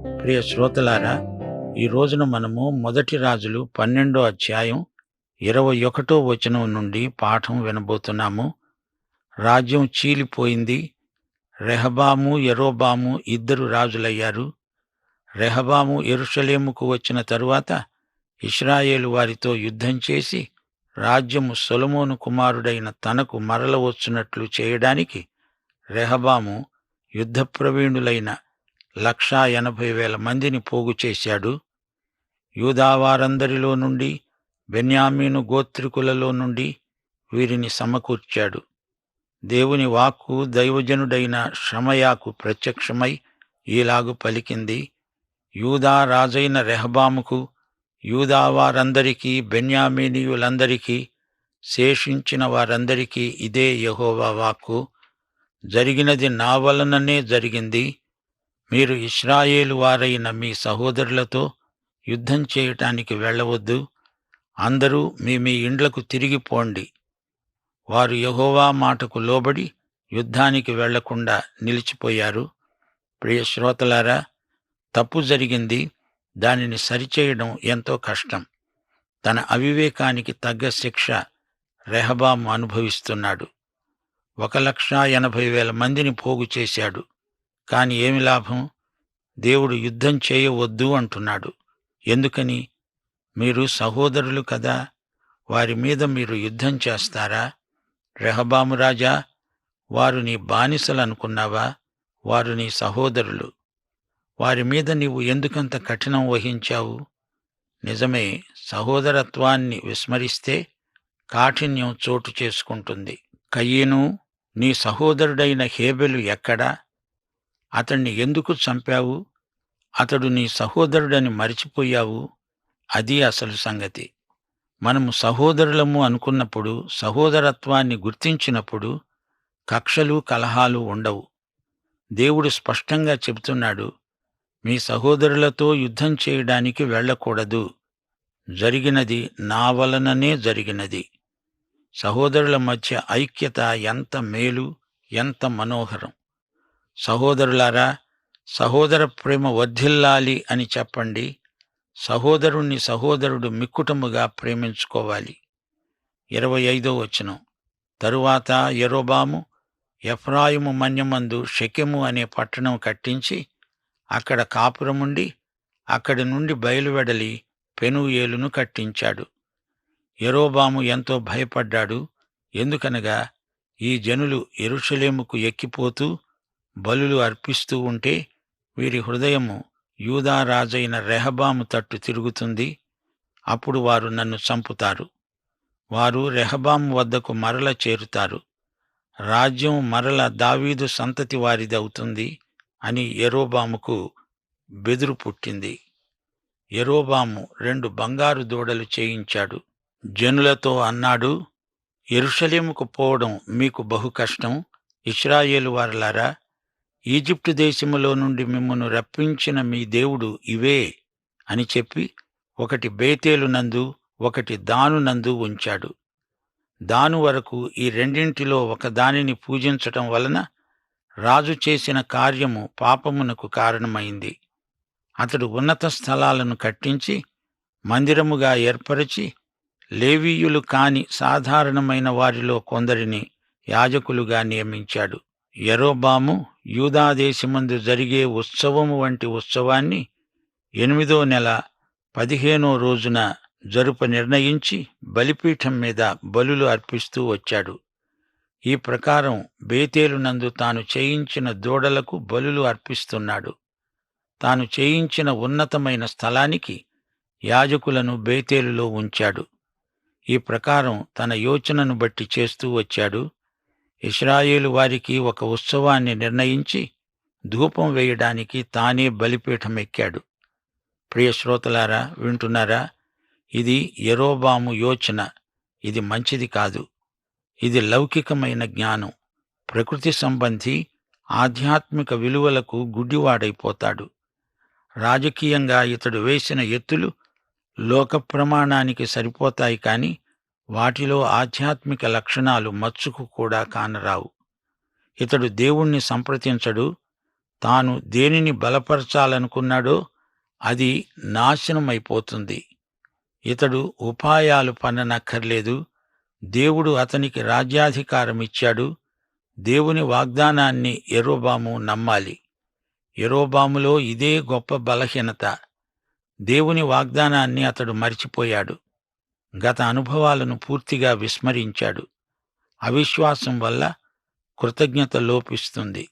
ప్రియ శ్రోతలారా, ఈ రోజున మనము మొదటి రాజులు 12 అధ్యాయం 21 వచనం నుండి పాఠం వినబోతున్నాము. రాజ్యం చీలిపోయింది. రెహబాము, యరొబాము ఇద్దరు రాజులయ్యారు. రెహబాము యెరూషలేముకు వచ్చిన తరువాత ఇశ్రాయేలు వారితో యుద్ధం చేసి రాజ్యము సొలొమోను కుమారుడైన తనకు మరల వచ్చునట్లు చేయడానికి రెహబాము యుద్ధ ప్రవీణులైన 1,80,000 మందిని పోగు చేశాడు. యూదావారందరిలో నుండి, బెన్యామీను గోత్రికులలో నుండి వీరిని సమకూర్చాడు. దేవుని వాక్కు దైవజనుడైన షమయాకు ప్రత్యక్షమై ఈలాగు పలికింది: యూదా రాజైన రెహబాముకు, యూదావారందరికీ, బెన్యామీనీయులందరికీ, శేషించిన వారందరికీ ఇదే యెహోవా వాక్కు. జరిగినది నా వలననే జరిగింది. మీరు ఇశ్రాయేలు వారైన మీ సహోదరులతో యుద్ధం చేయటానికి వెళ్ళవద్దు. అందరూ మీ మీ ఇండ్లకు తిరిగిపోండి. వారు యెహోవా మాటకు లోబడి యుద్ధానికి వెళ్లకుండా నిలిచిపోయారు. ప్రియ శ్రోతలారా, తప్పు జరిగింది. దానిని సరిచేయడం ఎంతో కష్టం. తన అవివేకానికి తగ్గ శిక్ష రెహబాము అనుభవిస్తున్నాడు. 1,80,000 మందిని పోగు చేశాడు. కాని ఏమి లాభం? దేవుడు యుద్ధం చేయవద్దు అంటున్నాడు. ఎందుకని? మీరు సహోదరులు కదా, వారి మీద మీరు యుద్ధం చేస్తారా? రెహబాము రాజా, వారు నీ బానిసలనుకున్నావా? వారు నీ సహోదరులు. వారి మీద నీవు ఎందుకంత కఠినం వహించావు? నిజమే, సహోదరత్వాన్ని విస్మరిస్తే కాఠిన్యం చోటు చేసుకుంటుంది. కయీను, నీ సహోదరుడైన హేబెలు ఎక్కడా? అతణ్ణి ఎందుకు చంపావు? అతడు నీ సహోదరుడని మరిచిపోయావు. అది అసలు సంగతి. మనము సహోదరులము అనుకున్నప్పుడు, సహోదరత్వాన్ని గుర్తించినప్పుడు కక్షలు, కలహాలు ఉండవు. దేవుడు స్పష్టంగా చెబుతున్నాడు, మీ సహోదరులతో యుద్ధం చేయడానికి వెళ్ళకూడదు. జరిగినది నా వలననే జరిగినది. సహోదరుల మధ్య ఐక్యత ఎంత మేలు, ఎంత మనోహరం! సహోదరులారా, సహోదర ప్రేమ వర్ధిల్లాలి అని చెప్పండి. సహోదరుణ్ణి సహోదరుడు మిక్కుటముగా ప్రేమించుకోవాలి. 25వ వచనం. తరువాత యరొబాము ఎఫ్రాయిము మన్యమందు షెకెము అనే పట్టణం కట్టించి అక్కడ కాపురముండి అక్కడి నుండి బయలువెడలి పెనూయేలును కట్టించాడు. యరొబాము ఎంతో భయపడ్డాడు. ఎందుకనగా ఈ జనులు యెరూషలేముకు ఎక్కిపోతూ బలులు అర్పిస్తూ ఉంటే వీరి హృదయము యూదా రాజైన రెహబాము తట్టు తిరుగుతుంది. అప్పుడు వారు నన్ను చంపుతారు. వారు రెహబాము వద్దకు మరల చేరుతారు. రాజ్యం మరల దావీదు సంతతి వారిదవుతుంది అని యరొబాముకు బెదురు పుట్టింది. యరొబాము 2 బంగారు దూడలు చేయించాడు. జనులతో అన్నాడు, యెరూషలేముకు పోవడం మీకు బహు కష్టం. ఇశ్రాయేలు వారలారా, ఈజిప్టు దేశములో నుండి మిమ్మును రప్పించిన మీ దేవుడు ఇవే అని చెప్పి ఒకటి బేతేలు నందు, ఒకటి దాను నందు ఉంచాడు. దాను వరకు ఈ రెండింటిలో ఒక దానిని పూజించటం వలన రాజు చేసిన కార్యము పాపమునకు కారణమైంది. అతడు ఉన్నత స్థలాలను కట్టించి మందిరముగా ఏర్పరచి లేవీయులు కాని సాధారణమైన వారిలో కొందరిని యాజకులుగా నియమించాడు. యరొబాము యూదాదేశమందు జరిగే ఉత్సవము వంటి ఉత్సవాన్ని 8వ నెల 15వ రోజున జరుప నిర్ణయించి బలిపీఠం మీద బలులు అర్పిస్తూ వచ్చాడు. ఈ ప్రకారం బేతేలు నందు తాను చేయించిన దూడలకు బలులు అర్పిస్తున్నాడు. తాను చేయించిన ఉన్నతమైన స్థలానికి యాజకులను బేతేలులో ఉంచాడు. ఈ ప్రకారం తన యోచనను బట్టి చేస్తూ వచ్చాడు. ఇశ్రాయేలు వారికి ఒక ఉత్సవాన్ని నిర్ణయించి ధూపం వేయడానికి తానే బలిపీఠం ఎక్కాడు. ప్రియ శ్రోతలారా, వింటున్నారా? ఇది యరొబాము యోచన. ఇది మంచిది కాదు. ఇది లౌకికమైన జ్ఞానం. ప్రకృతి సంబంధి ఆధ్యాత్మిక విలువలకు గుడ్డివాడైపోతాడు. రాజకీయంగా ఇతడు వేసిన ఎత్తులు లోక ప్రమాణానికి సరిపోతాయి కాని వాటిలో ఆధ్యాత్మిక లక్షణాలు మచ్చుకు కూడా కానరావు. ఇతడు దేవుణ్ణి సంప్రదించడు. తాను దేనిని బలపరచాలనుకున్నాడో అది నాశనమైపోతుంది. ఇతడు ఉపాయాలు పన్ననక్కర్లేదు. దేవుడు అతనికి రాజ్యాధికారమిచ్చాడు. దేవుని వాగ్దానాన్ని యరొబాము నమ్మాలి. యరొబాములో ఇదే గొప్ప బలహీనత. దేవుని వాగ్దానాన్ని అతడు మరిచిపోయాడు. గత అనుభవాలను పూర్తిగా విస్మరించాడు. అవిశ్వాసం వల్ల కృతజ్ఞత లోపిస్తుంది.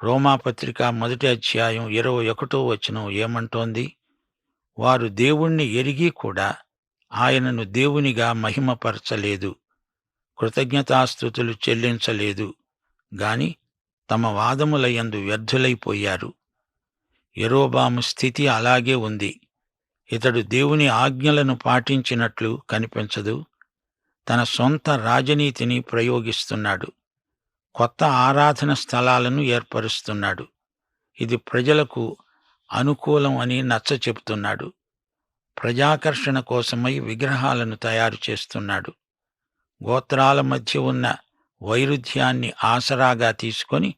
రోమాపత్రిక 1 అధ్యాయం 21 వచనం ఏమంటోంది? వారు దేవుణ్ణి ఎరిగి కూడా ఆయనను దేవునిగా మహిమపరచలేదు, కృతజ్ఞతాస్తుతులు చెల్లించలేదు గాని తమ వాదముల యందు వ్యర్థులైపోయారు. యరొబాము స్థితి అలాగే ఉంది. ఇతడు దేవుని ఆజ్ఞలను పాటించినట్లు కనిపించదు. తన సొంత రాజనీతిని ప్రయోగిస్తున్నాడు. కొత్త ఆరాధన స్థలాలను ఏర్పరుస్తున్నాడు. ఇది ప్రజలకు అనుకూలం అని నచ్చచెప్తున్నాడు. ప్రజాకర్షణ కోసమై విగ్రహాలను తయారు చేస్తున్నాడు. గోత్రాల మధ్య ఉన్న వైరుధ్యాన్ని ఆసరాగా తీసుకొని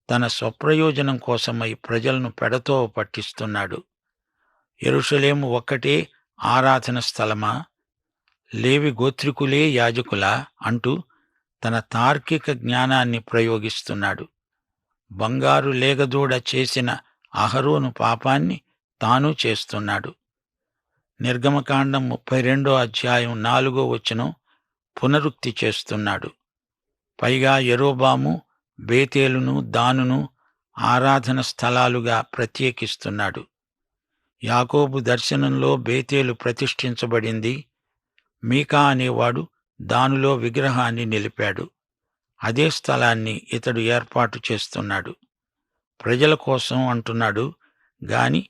తన స్వప్రయోజనం కోసమై ప్రజలను పెడతోవ పట్టిస్తున్నాడు. యెరూషలేము ఒక్కటే ఆరాధన స్థలమా? లేవి గోత్రికులే యాజకులా? అంటూ తన తార్కిక జ్ఞానాన్ని ప్రయోగిస్తున్నాడు. బంగారు లేగదూడ చేసిన అహరోను పాపాన్ని తాను చేస్తున్నాడు. నిర్గమకాండం 32 అధ్యాయం 4 వచనం పునరుక్తి చేస్తున్నాడు. పైగా యరొబాము బేతేలును దానును ఆరాధన స్థలాలుగా ప్రత్యేకిస్తున్నాడు. యాకోబు దర్శనంలో బేతేలు ప్రతిష్ఠించబడింది. మీకా అనేవాడు దానిలో విగ్రహాన్ని నిలిపాడు. అదే స్థలాన్ని ఇతడు ఏర్పాటు చేస్తున్నాడు. ప్రజల కోసం అంటున్నాడు గాని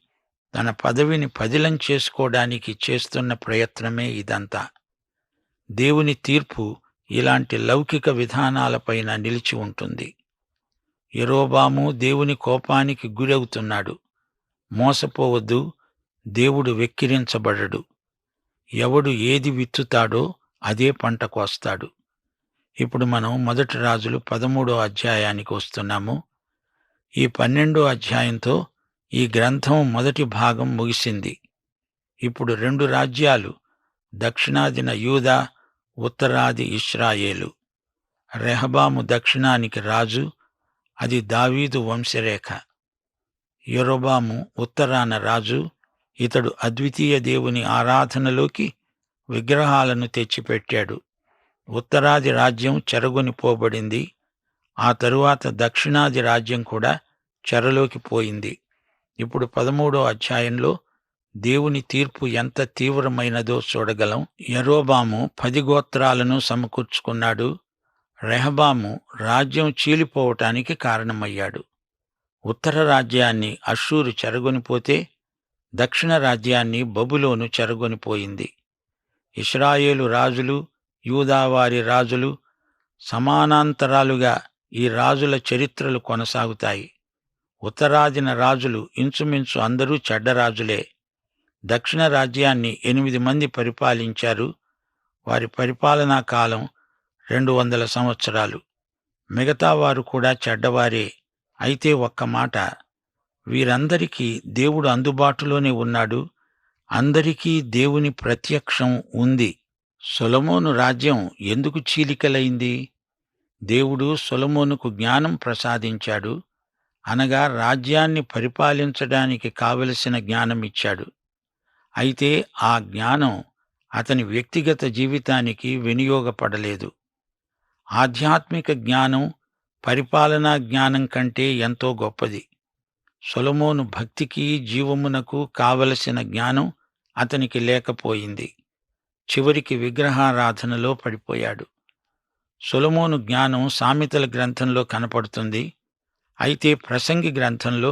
తన పదవిని పదిలం చేసుకోవడానికి చేస్తున్న ప్రయత్నమే ఇదంతా. దేవుని తీర్పు ఇలాంటి లౌకిక విధానాలపైన నిలిచి ఉంటుంది. యరొబాము దేవుని కోపానికి గురవుతున్నాడు. మోసపోవద్దు, దేవుడు వెక్కిరించబడడు. ఎవడు ఏది విత్తుతాడో అదే పంట కోస్తాడు. ఇప్పుడు మనం 1 రాజులు 13 అధ్యాయానికి వస్తున్నాము. ఈ 12 అధ్యాయంతో ఈ గ్రంథం మొదటి భాగం ముగిసింది. ఇప్పుడు 2 రాజ్యాలు, దక్షిణాదిన యూదా, ఉత్తరాది ఇశ్రాయేలు. రెహబాము దక్షిణానికి రాజు, అది దావీదు వంశరేఖ. యరొబాము ఉత్తరాన రాజు, ఇతడు అద్వితీయ దేవుని ఆరాధనలోకి విగ్రహాలను తెచ్చిపెట్టాడు. ఉత్తరాది రాజ్యం చెరగొనిపోబడింది. ఆ తరువాత దక్షిణాది రాజ్యం కూడా చెరలోకి పోయింది. ఇప్పుడు 13 అధ్యాయంలో దేవుని తీర్పు ఎంత తీవ్రమైనదో చూడగలం. యరొబాము 10 గోత్రాలను సమకూర్చుకున్నాడు. రెహబాము రాజ్యం చీలిపోవటానికి కారణమయ్యాడు. ఉత్తర రాజ్యాన్ని అష్షూరు చెరగొనిపోతే దక్షిణ రాజ్యాన్ని బబులోను చెరగొనిపోయింది. ఇశ్రాయేలు రాజులు, యూదావారి రాజులు సమానాంతరాలుగా ఈ రాజుల చరిత్రలు కొనసాగుతాయి. ఉత్తరాదిన రాజులు ఇంచుమించు అందరూ చెడ్డరాజులే. దక్షిణ రాజ్యాన్ని 8 మంది పరిపాలించారు. వారి పరిపాలనా కాలం 200 సంవత్సరాలు. మిగతా వారు కూడా చెడ్డవారే. అయితే ఒక్క మాట, వీరందరికీ దేవుడు అందుబాటులోనే ఉన్నాడు. అందరికీ దేవుని ప్రత్యక్షం ఉంది. సొలొమోను రాజ్యం ఎందుకు చీలికలైంది? దేవుడు సొలొమోనుకు జ్ఞానం ప్రసాదించాడు. అనగా రాజ్యాన్ని పరిపాలించడానికి కావలసిన జ్ఞానమిచ్చాడు. అయితే ఆ జ్ఞానం అతని వ్యక్తిగత జీవితానికి వినియోగపడలేదు. ఆధ్యాత్మిక జ్ఞానం పరిపాలనా జ్ఞానం కంటే ఎంతో గొప్పది. సొలొమోను భక్తికి, జీవమునకు కావలసిన జ్ఞానం అతనికి లేకపోయింది. చివరికి విగ్రహారాధనలో పడిపోయాడు. సొలొమోను జ్ఞానం సామెతల గ్రంథంలో కనపడుతుంది. అయితే ప్రసంగి గ్రంథంలో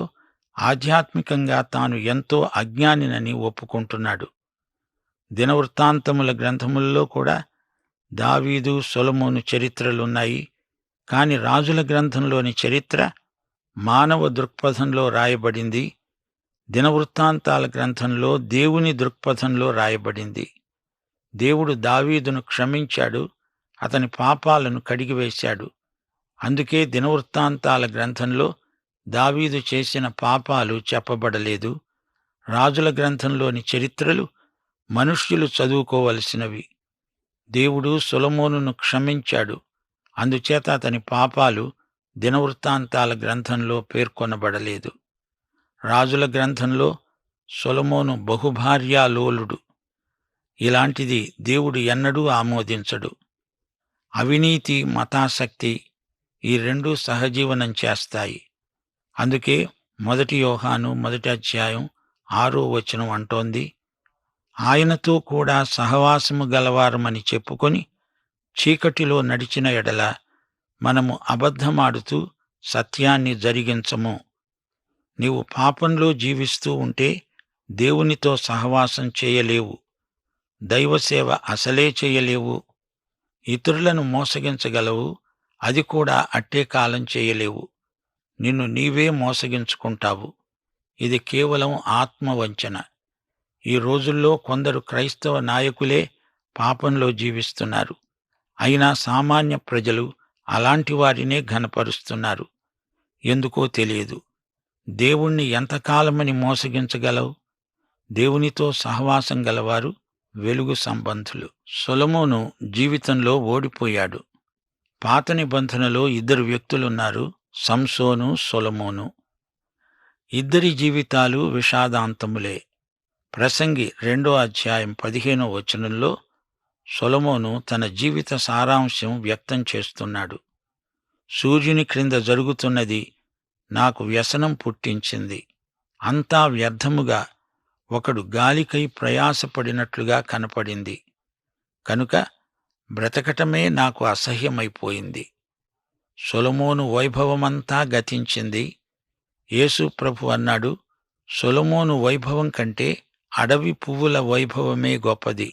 ఆధ్యాత్మికంగా తాను ఎంతో అజ్ఞానినని ఒప్పుకుంటున్నాడు. దినవృత్తాంతముల గ్రంథముల్లో కూడా దావీదు, సొలొమోను చరిత్రలున్నాయి. కాని రాజుల గ్రంథంలోని చరిత్ర మానవ దృక్పథంలో రాయబడింది. దినవృత్తాంతాల గ్రంథంలో దేవుని దృక్పథంలో రాయబడింది. దేవుడు దావీదును క్షమించాడు, అతని పాపాలను కడిగివేశాడు. అందుకే దినవృత్తాంతాల గ్రంథంలో దావీదు చేసిన పాపాలు చెప్పబడలేదు. రాజుల గ్రంథంలోని చరిత్రలు మనుష్యులు చదువుకోవలసినవి. దేవుడు సొలొమోనును క్షమించాడు. అందుచేత అతని పాపాలు దినవృత్తాంతాల గ్రంథంలో పేర్కొనబడలేదు. రాజుల గ్రంథంలో సొలొమోను బహుభార్యాలోలుడు. ఇలాంటిది దేవుడు ఎన్నడూ ఆమోదించడు. అవినీతి, మతాసక్తి ఈ రెండూ సహజీవనం చేస్తాయి. అందుకే 1 యోహాను 1:6 అంటోంది, ఆయనతో కూడా సహవాసము గలవారమని చెప్పుకొని చీకటిలో నడిచిన ఎడల మనము అబద్ధమాడుతూ సత్యాన్ని జరిగించము. నీవు పాపంలో జీవిస్తూ ఉంటే దేవునితో సహవాసం చేయలేవు. దైవసేవ అసలే చేయలేవు. ఇతరులను మోసగించగలవు, అది కూడా అట్టే కాలం చేయలేవు. నిన్ను నీవే మోసగించుకుంటావు. ఇది కేవలం ఆత్మవంచన. ఈ రోజుల్లో కొందరు క్రైస్తవ నాయకులే పాపంలో జీవిస్తున్నారు. అయినా సామాన్య ప్రజలు అలాంటి వారినే ఘనపరుస్తున్నారు. ఎందుకో తెలియదు. దేవుణ్ణి ఎంతకాలమని మోసగించగలవు? దేవునితో సహవాసం గలవారు వెలుగు సంబంధులు. సొలొమోను జీవితంలో ఓడిపోయాడు. పాత నిబంధనలో 2 వ్యక్తులున్నారు, సంసోను, సొలొమోను. ఇద్దరి జీవితాలు విషాదాంతములే. ప్రసంగి 2:15 సొలొమోను తన జీవిత సారాంశం వ్యక్తం చేస్తున్నాడు. సూర్యుని క్రింద జరుగుతున్నది నాకు వ్యసనం పుట్టించింది. అంతా వ్యర్థముగా ఒకడు గాలికై ప్రయాసపడినట్లుగా కనపడింది. కనుక బ్రతకటమే నాకు అసహ్యమైపోయింది. సొలొమోను వైభవమంతా గతించింది. యేసు ప్రభు అన్నాడు, సొలొమోను వైభవం కంటే అడవి పువ్వుల వైభవమే గొప్పది.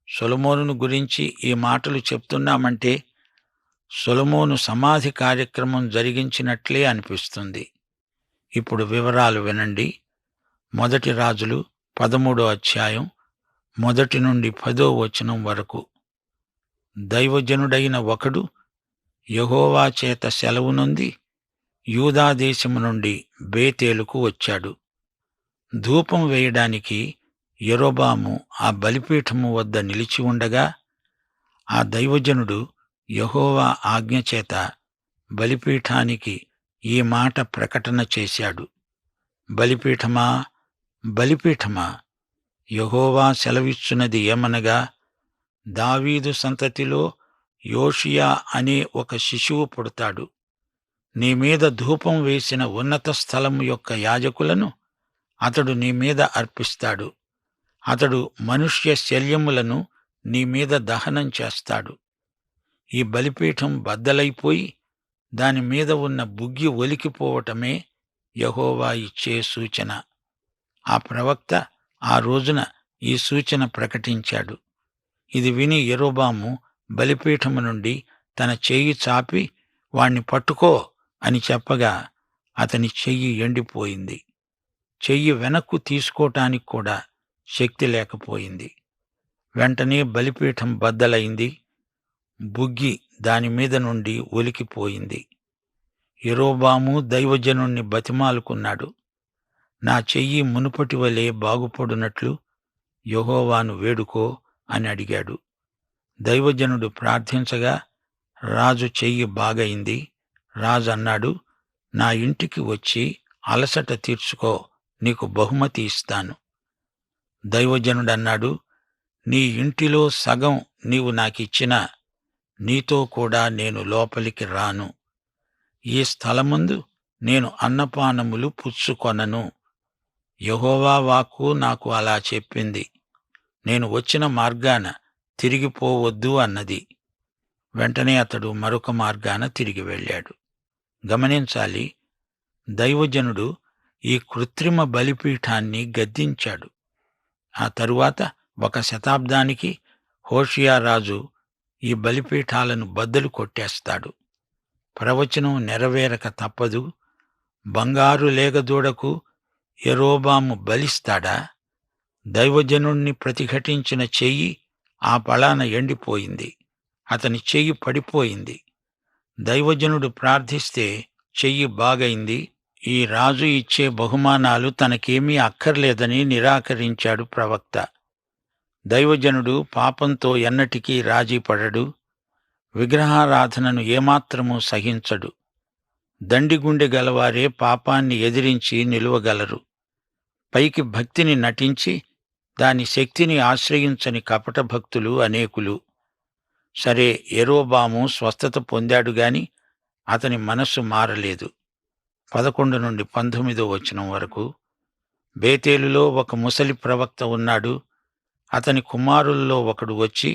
సొలొమోనును గురించి ఈ మాటలు చెప్తున్నామంటే సొలొమోను సమాధి కార్యక్రమం జరిగించినట్లే అనిపిస్తుంది. ఇప్పుడు వివరాలు వినండి. 1 రాజులు 13:1-10 వరకు. దైవజనుడైన ఒకడు యెహోవా చేత సెలవు నొంది యూదాదేశము నుండి బేతేలుకు వచ్చాడు. ధూపం వేయడానికి యరొబాము ఆ బలిపీఠము వద్ద నిలిచి ఉండగా ఆ దైవజనుడు యెహోవా ఆజ్ఞచేత బలిపీఠానికి ఈ మాట ప్రకటన చేశాడు. బలిపీఠమా, బలిపీఠమా, యెహోవా సెలవిచ్చున్నది ఏమనగా, దావీదు సంతతిలో యోషియా అనే ఒక శిశువు పుడతాడు. నీ మీద ధూపం వేసిన ఉన్నత స్థలము యొక్క యాజకులను అతడు నీ మీద అర్పిస్తాడు. అతడు మనుష్య శల్యములను నీ మీద దహనం చేస్తాడు. ఈ బలిపీఠం బద్దలైపోయి దాని మీద ఉన్న బుగ్గి ఒలికిపోవటమే యెహోవా ఇచ్చే సూచన. ఆ ప్రవక్త ఆ రోజున ఈ సూచన ప్రకటించాడు. ఇది విని యరొబాము బలిపీఠము నుండి తన చెయ్యి చాపి వాణ్ణి పట్టుకో అని చెప్పగా అతని చెయ్యి ఎండిపోయింది. చెయ్యి వెనక్కు తీసుకోటానికి కూడా శక్తి లేకపోయింది. వెంటనే బలిపీఠం బద్దలైంది. బుగ్గి దానిమీద నుండి ఒలికిపోయింది. యరొబాము దైవజనుణ్ణి బతిమాలుకున్నాడు. నా చెయ్యి మునుపటి వలె బాగుపడునట్లు యెహోవాను వేడుకో అని అడిగాడు. దైవజనుడు ప్రార్థించగా రాజు చెయ్యి బాగయింది. రాజు అన్నాడు, నా ఇంటికి వచ్చి అలసట తీర్చుకో, నీకు బహుమతి ఇస్తాను. దైవజనుడన్నాడు, నీ ఇంటిలో సగం నీవు నాకిచ్చినా నీతో కూడా నేను లోపలికి రాను. ఈ స్థలమందు నేను అన్నపానములు పుచ్చుకొనను. యెహోవా వాక్కు నాకు అలా చెప్పింది. నేను వచ్చిన మార్గాన తిరిగిపోవద్దు అన్నది. వెంటనే అతడు మరొక మార్గాన తిరిగి వెళ్ళాడు. గమనించాలి, దైవజనుడు ఈ కృత్రిమ బలిపీఠాన్ని గద్దించాడు. ఆ తరువాత 1 శతాబ్దానికి హోషేయ రాజు ఈ బలిపీఠాలను బద్దలు కొట్టేస్తాడు. ప్రవచనం నెరవేరక తప్పదు. బంగారు లేగదూడకు యరొబాము బలిస్తాడా? దైవజనుణ్ణి ప్రతిఘటించిన చెయ్యి ఆ పళాన ఎండిపోయింది. అతని చెయ్యి పడిపోయింది. దైవజనుడు ప్రార్థిస్తే చెయ్యి బాగైంది. ఈ రాజు ఇచ్చే బహుమానాలు తనకేమీ అక్కర్లేదని నిరాకరించాడు ప్రవక్త. దైవజనుడు పాపంతో ఎన్నటికీ రాజీపడడు, విగ్రహారాధనను ఏమాత్రమూ సహించడు. దండిగుండె గలవారే పాపాన్ని ఎదిరించి నిలువగలరు. పైకి భక్తిని నటించి దాని శక్తిని ఆశ్రయించని కపట భక్తులు అనేకులు. సరే, యెరోబాము స్వస్థత పొందాడుగాని అతని మనస్సు మారలేదు. 11-19 వరకు. బేతేలులో ఒక ముసలి ప్రవక్త ఉన్నాడు. అతని కుమారుల్లో ఒకడు వచ్చి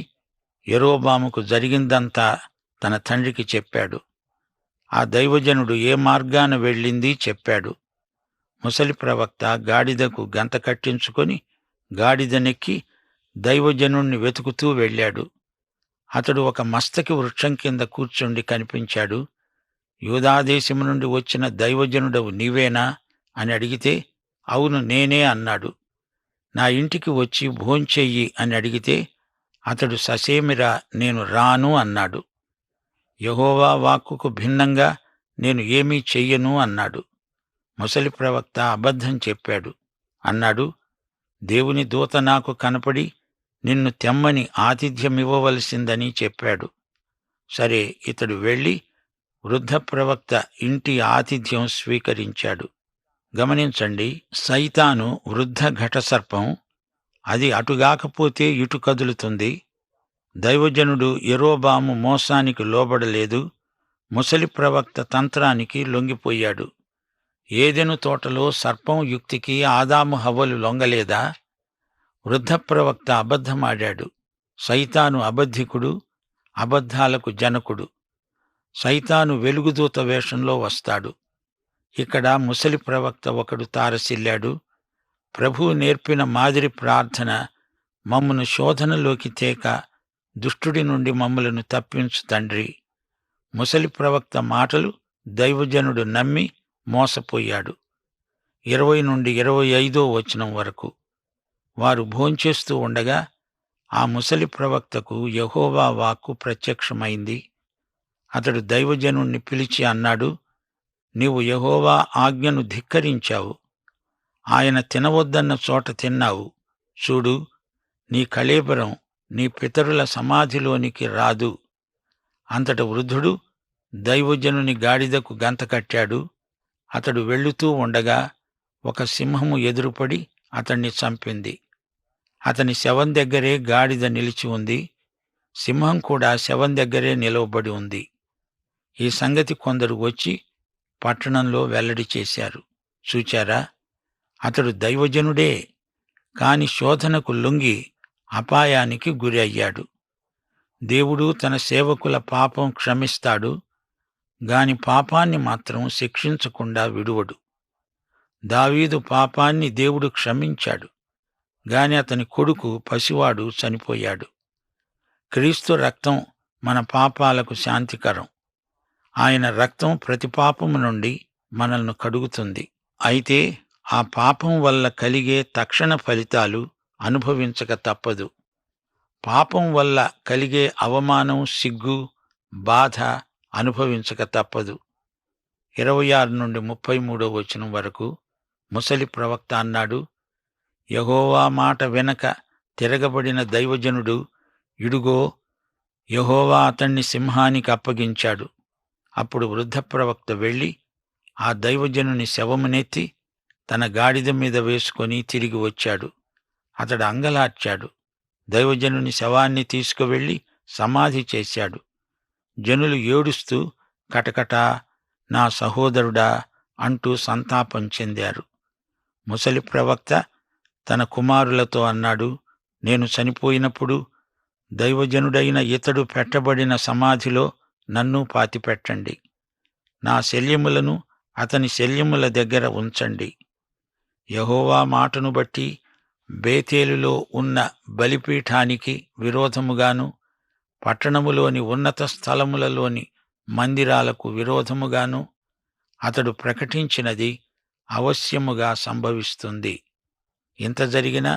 యెరోబాముకు జరిగిందంతా తన తండ్రికి చెప్పాడు. ఆ దైవజనుడు ఏ మార్గాన వెళ్ళింది చెప్పాడు. ముసలి ప్రవక్త గాడిదకు గంత కట్టించుకొని గాడిదనెక్కి దైవజనుణ్ణి వెతుకుతూ వెళ్ళాడు. అతడు ఒక మస్తకి వృక్షం కింద కూర్చుండి కనిపించాడు. యూదాదేశం నుండి వచ్చిన దైవజనుడవు నీవేనా అని అడిగితే, అవును నేనే అన్నాడు. నా ఇంటికి వచ్చి భోంచెయ్యి అని అడిగితే, అతడు ససేమిరా నేను రాను అన్నాడు. యెహోవా వాక్కుకు భిన్నంగా నేను ఏమీ చెయ్యను అన్నాడు. ముసలి ప్రవక్త అబద్ధం చెప్పాడు. అన్నాడు, దేవుని దూత నాకు కనపడి నిన్ను తెమ్మని ఆతిథ్యమివ్వవలసిందని చెప్పాడు. సరే, ఇతడు వెళ్ళి వృద్ధ ప్రవక్త ఇంటి ఆతిథ్యం స్వీకరించాడు. గమనించండి, సైతాను వృద్ధ ఘటసర్పం. అది అటుగాకపోతే ఇటు కదులుతుంది. దైవజనుడు యెరోబాము మోసానికి లోబడలేదు. ముసలి ప్రవక్త తంత్రానికి లొంగిపోయాడు. ఏదెను తోటలో సర్పం యుక్తికి ఆదాము హవ్వలు లొంగలేదా? వృద్ధ ప్రవక్త అబద్ధమాడాడు. సైతాను అబద్ధికుడు, అబద్ధాలకు జనకుడు. సైతాను వెలుగుదూత వేషంలో వస్తాడు. ఇక్కడ ముసలి ప్రవక్త ఒకడు తారసిల్లాడు. ప్రభువు నేర్పిన మాదిరి ప్రార్థన, మమ్మను శోధనలోకి తేక దుష్టుడి నుండి మమ్మలను తప్పించు తండ్రి. ముసలి ప్రవక్త మాటలు దైవజనుడు నమ్మి మోసపోయాడు. 20-25 వరకు. వారు భోంచేస్తూ ఉండగా ఆ ముసలి ప్రవక్తకు యెహోవా వాక్కు ప్రత్యక్షమైంది. అతడు దైవజనుణ్ణి పిలిచి అన్నాడు, నీవు యెహోవా ఆజ్ఞను ధిక్కరించావు. ఆయన తినవద్దన్న చోట తిన్నావు. చూడు, నీ కళేబరం నీ పితరుల సమాధిలోనికి రాదు. అంతట వృద్ధుడు దైవజనుని గాడిదకు గంత కట్టాడు. అతడు వెళ్ళుతూ ఉండగా ఒక సింహము ఎదురుపడి అతణ్ణి చంపింది. అతని శవం దగ్గరే గాడిద నిలిచి ఉంది. సింహం కూడా శవం దగ్గరే నిలవబడి ఉంది. ఈ సంగతి కొందరు వచ్చి పట్టణంలో వెల్లడి చేశారు. చూచారా, అతడు దైవజనుడే, కాని శోధనకు లొంగి అపాయానికి గురి అయ్యాడు. దేవుడు తన సేవకుల పాపం క్షమిస్తాడు గాని పాపాన్ని మాత్రం శిక్షించకుండా విడువడు. దావీదు పాపాన్ని దేవుడు క్షమించాడు గాని అతని కొడుకు పసివాడు చనిపోయాడు. క్రీస్తు రక్తం మన పాపాలకు శాంతికరం. ఆయన రక్తం ప్రతి పాపము నుండి మనల్ని కడుగుతుంది. అయితే ఆ పాపం వల్ల కలిగే తక్షణ ఫలితాలు అనుభవించక తప్పదు. పాపం వల్ల కలిగే అవమానం, సిగ్గు, బాధ అనుభవించక తప్పదు. 26-33 వరకు. ముసలి ప్రవక్త అన్నాడు, యెహోవా మాట వెనక తిరగబడిన దైవజనుడు, ఇడుగో యెహోవా అతణ్ణి సింహానికి అప్పగించాడు. అప్పుడు వృద్ధ ప్రవక్త వెళ్ళి ఆ దైవజనుని శవమునెత్తి తన గాడిద మీద వేసుకొని తిరిగి వచ్చాడు. అతడు అంగలార్చాడు. దైవజనుని శవాన్ని తీసుకువెళ్లి సమాధి చేశాడు. జనులు ఏడుస్తూ కటకటా నా సహోదరుడా అంటూ సంతాపం చెందారు. ముసలి ప్రవక్త తన కుమారులతో అన్నాడు, నేను చనిపోయినప్పుడు దైవజనుడైన ఇతడు పెట్టబడిన సమాధిలో నన్ను పాతిపెట్టండి. నా శల్యములను అతని శల్యముల దగ్గర ఉంచండి. యెహోవా మాటను బట్టి బేతేలులో ఉన్న బలిపీఠానికి విరోధముగాను, పట్టణములోని ఉన్నత స్థలములలోని మందిరాలకు విరోధముగాను అతడు ప్రకటించినది అవశ్యముగా సంభవిస్తుంది. ఇంత జరిగినా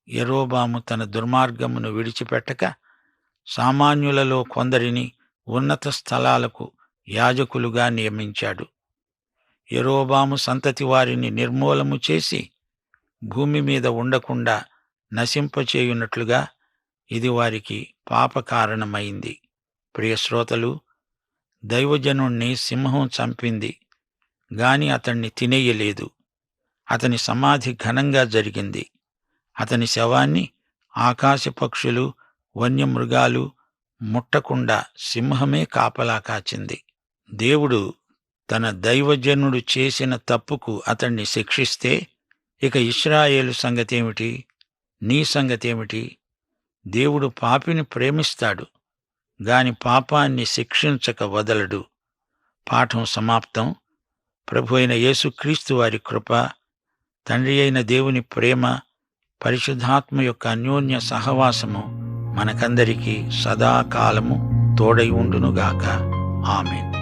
యెరోబాము తన దుర్మార్గమును విడిచిపెట్టక సామాన్యులలో కొందరిని ఉన్నత స్థలాలకు యాజకులుగా నియమించాడు. యరొబాము సంతతి వారిని నిర్మూలము చేసి భూమి మీద ఉండకుండా నశింపచేయునట్లుగా ఇది వారికి పాప కారణమైంది. ప్రియశ్రోతలు, దైవజనుణ్ణి సింహం చంపింది గాని అతణ్ణి తినేయలేదు. అతని సమాధి ఘనంగా జరిగింది. అతని శవాన్ని ఆకాశ పక్షులు, వన్యమృగాలు ముట్టకుండా సింహమే కాపలా కాచింది. దేవుడు తన దైవజనుడు చేసిన తప్పుకు అతణ్ణి శిక్షిస్తే ఇక ఇశ్రాయేలు సంగతేమిటి? నీ సంగతేమిటి? దేవుడు పాపిని ప్రేమిస్తాడు గాని పాపాన్ని శిక్షించక వదలడు. పాఠం సమాప్తం. ప్రభు అయిన యేసుక్రీస్తు వారి కృప, తండ్రి అయిన దేవుని ప్రేమ, పరిశుద్ధాత్మ యొక్క అన్యోన్య సహవాసము మనకందరికీ సదాకాలము తోడై ఉండునుగాక. ఆమేన్.